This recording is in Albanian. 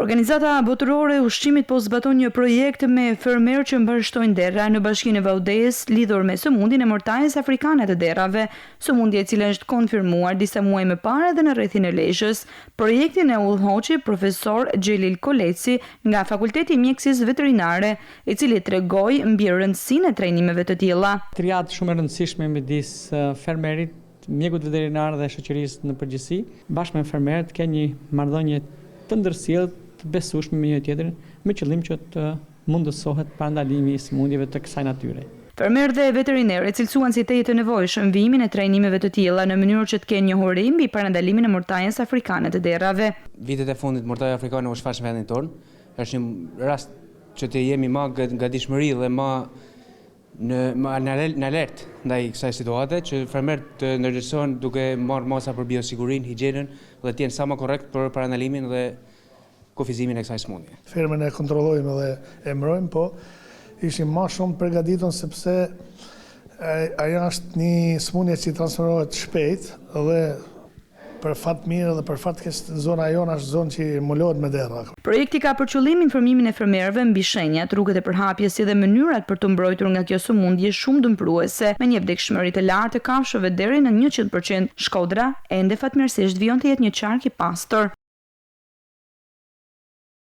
Organizata botërore e ushqimit po zbaton një projekt me fermerë që mbërshtojnë derra në bashkinë e Vaudes lidhur me sëmundjen e mortajës afrikane të derrave, sëmundje e cila është konfirmuar disa muaj më parë edhe në rrethin e Lezhës. Projektin e udhëhoqi profesor Xhelil Koleci nga Fakulteti i Mjekësisë Veterinare, i cili tregoi mbi rëndësinë e trajnimeve të tilla. Triadë shumë e rëndësishme midis fermerit, mjekut veterinar dhe shoqërisë në përgjithësi, bashkë me fermerët ka një marrëdhënie të ndërsjellë të besueshme me një tjetrin, me qëllim që të mundësohet parandalimi i sëmundjeve të kësaj natyre. Fermerët dhe veterinerët cilësuan si të nevojshëm vimin e trajnimeve të tilla në mënyrë që të kenë njohuri mbi parandalimin e mortajës afrikane të derrave. Vitet e fundit mortaja afrikane u shfaq në vendin tonë. Është një rast që të jemi më gatishmëri dhe në alert ndaj kësaj situate, që fermerët të ndërgjegjësohen duke marrë masa për biosigurinë, higjienën dhe të jenë sa më korrekt për parandalimin dhe kufizimin e kësaj sëmundje. Fermën e kontrollojmë dhe e mbrojmë, po ishim më shumë përgatitur sepse ajo është një sëmundje që transferohet shpejt dhe për fat mirë dhe për fat keq zona jonë është zonë që mulohet me derra. Projekti ka për qëllim informimin e fermerëve mbi shenjat, rrugët e përhapjes si dhe mënyrat për të mbrojtur nga kjo sëmundje shumë dëmpruese, me një vdekshmëri të lartë të kafshëve deri në 100%. Shkodra ende fatmirësisht vijon të jetë një qark i pastër.